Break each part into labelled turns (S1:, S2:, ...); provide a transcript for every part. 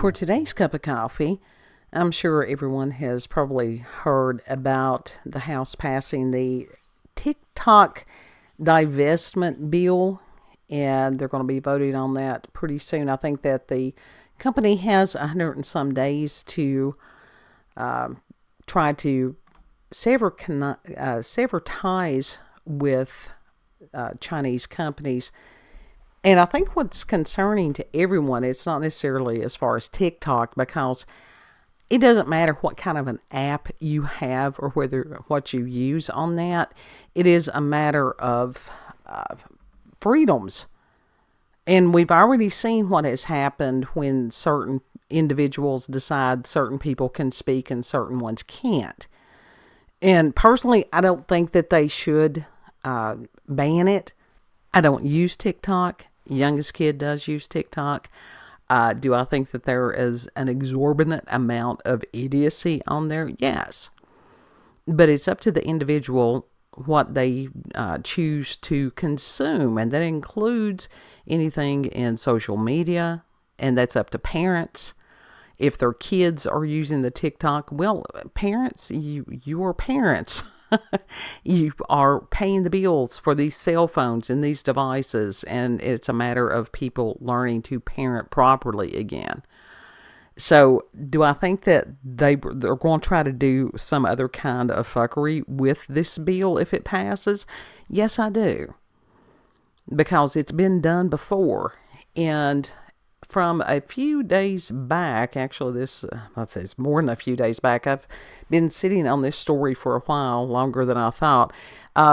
S1: For today's cup of coffee, I'm sure everyone has probably heard about the House passing the TikTok divestment bill, and they're going to be voting on that pretty soon. I think that the company has 100 and some days to try to sever ties with Chinese companies. And I think what's concerning to everyone, it's not necessarily as far as TikTok, because it doesn't matter what kind of an app you have or what you use on that. It is a matter of freedoms. And we've already seen what has happened when certain individuals decide certain people can speak and certain ones can't. And personally, I don't think that they should ban it. I don't use TikTok. Youngest kid does use TikTok. Do I think that there is an exorbitant amount of idiocy on there? Yes. But it's up to the individual what they choose to consume. And that includes anything in social media. And that's up to parents. If their kids are using the TikTok, well, parents, you are parents. You are paying the bills for these cell phones and these devices, and it's a matter of people learning to parent properly again. So, do I think that they're going to try to do some other kind of fuckery with this bill if it passes? Yes, I do. Because it's been done before. And from a few days back, actually this is more than a few days back, I've been sitting on this story for a while, longer than I thought,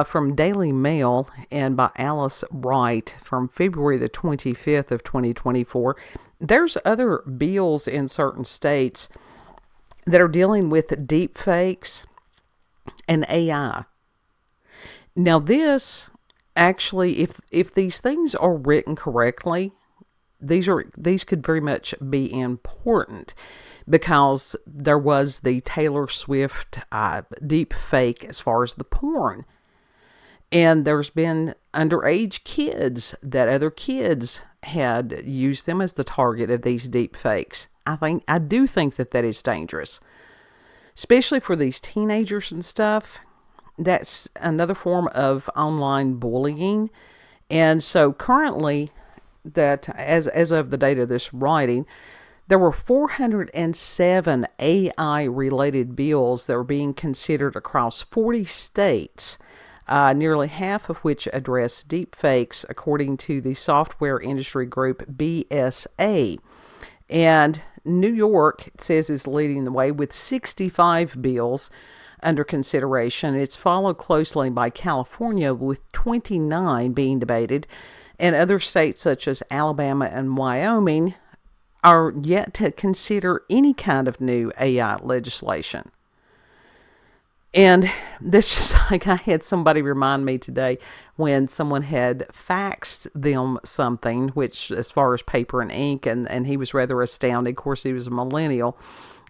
S1: from Daily Mail and by Alice Wright from February the 25th of 2024. There's other bills in certain states that are dealing with deep fakes and AI. Now this, actually, if these things are written correctly, these could very much be important, because there was the Taylor Swift deep fake as far as the porn. And there's been underage kids that other kids had used them as the target of these deep fakes. I do think that is dangerous, especially for these teenagers and stuff. That's another form of online bullying. And so currently, that as of the date of this writing, there were 407 AI-related bills that were being considered across 40 states, nearly half of which address deepfakes, according to the software industry group BSA. And New York, it says, is leading the way with 65 bills under consideration. It's followed closely by California, with 29 being debated. And other states such as Alabama and Wyoming are yet to consider any kind of new AI legislation. And this is like, I had somebody remind me today when someone had faxed them something, which as far as paper and ink, and he was rather astounded. Of course, he was a millennial.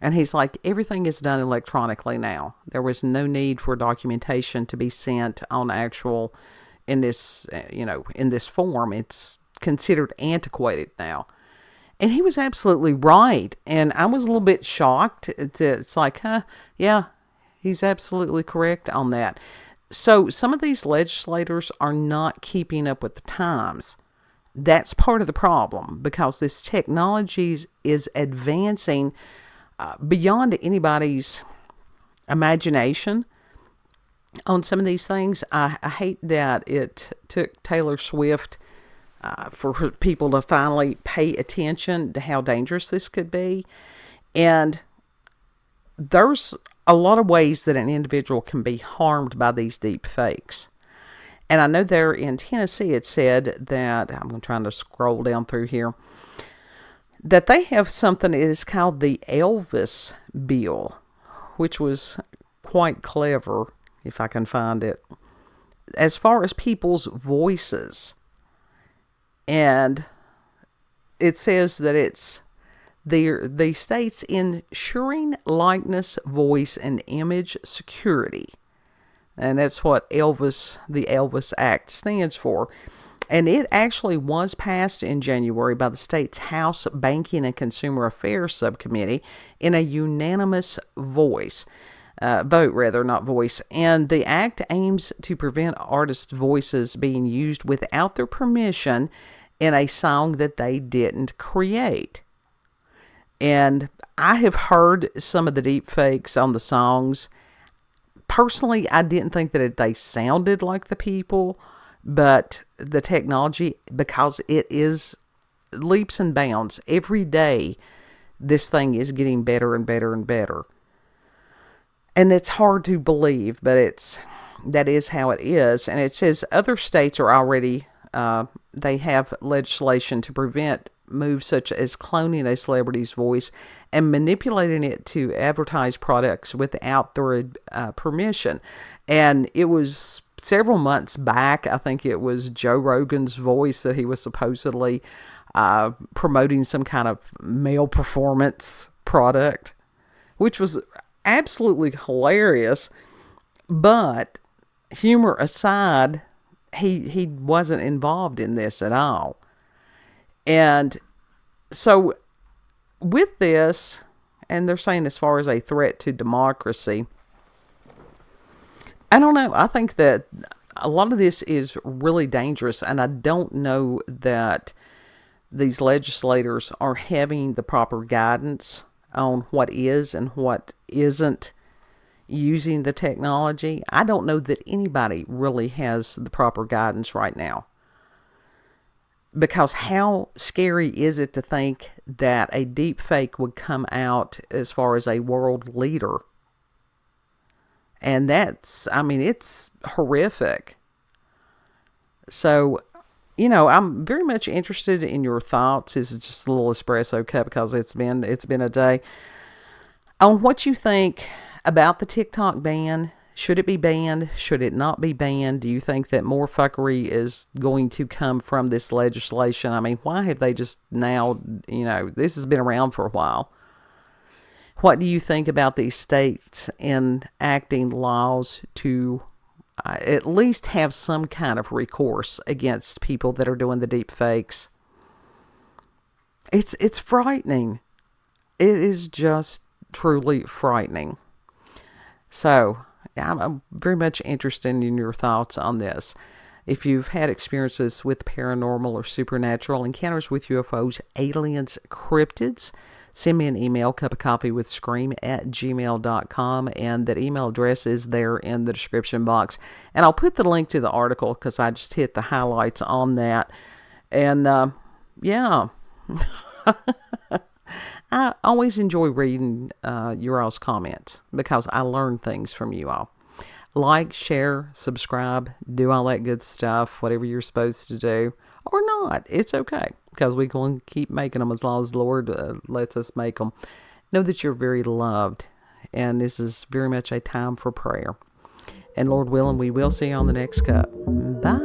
S1: And he's like, everything is done electronically now. There was no need for documentation to be sent on actual, in this form. It's considered antiquated now. And he was absolutely right. And I was a little bit shocked. It's like, yeah, he's absolutely correct on that. So some of these legislators are not keeping up with the times. That's part of the problem, because this technology is advancing beyond anybody's imagination on some of these things. I hate that it took Taylor Swift for people to finally pay attention to how dangerous this could be. And there's a lot of ways that an individual can be harmed by these deep fakes. And I know there in Tennessee, it said that, I'm trying to scroll down through here, that they have something that is called the Elvis bill, which was quite clever, if I can find it, as far as people's voices. And it says that it's the state's ensuring likeness, voice, and image security. And that's what the Elvis Act stands for. And it actually was passed in January by the state's House Banking and Consumer Affairs Subcommittee in a unanimous vote, not voice. And the act aims to prevent artists' voices being used without their permission in a song that they didn't create. And I have heard some of the deep fakes on the songs. Personally, I didn't think that they sounded like the people, but the technology, because it is leaps and bounds every day, this thing is getting better and better and better. And it's hard to believe, but that is how it is. And it says other states are already, they have legislation to prevent moves such as cloning a celebrity's voice and manipulating it to advertise products without their permission. And it was several months back, I think it was Joe Rogan's voice that he was supposedly promoting some kind of male performance product, which was absolutely hilarious. But humor aside, he wasn't involved in this at all. And so with this, and they're saying as far as a threat to democracy, I don't know. I think that a lot of this is really dangerous, and I don't know that these legislators are having the proper guidance on what is and what isn't using the technology. I don't know that anybody really has the proper guidance right now. Because how scary is it to think that a deep fake would come out as far as a world leader? And it's horrific. So, I'm very much interested in your thoughts. This is just a little espresso cup because it's been a day. On what you think about the TikTok ban. Should it be banned? Should it not be banned? Do you think that more fuckery is going to come from this legislation? I mean, why have they just now, this has been around for a while. What do you think about these states enacting laws to at least have some kind of recourse against people that are doing the deep fakes? It's frightening. It is just truly frightening. So, I'm very much interested in your thoughts on this. If you've had experiences with paranormal or supernatural encounters with UFOs, aliens, cryptids, send me an email, cupofcoffeewithscream@gmail.com, and that email address is there in the description box. And I'll put the link to the article because I just hit the highlights on that. And, yeah. I always enjoy reading your all's comments because I learn things from you all. Like, share, subscribe, do all that good stuff, whatever you're supposed to do. Or not. It's okay because we're going to keep making them as long as the Lord lets us make them. Know that you're very loved. And this is very much a time for prayer. And Lord willing, we will see you on the next cup. Bye.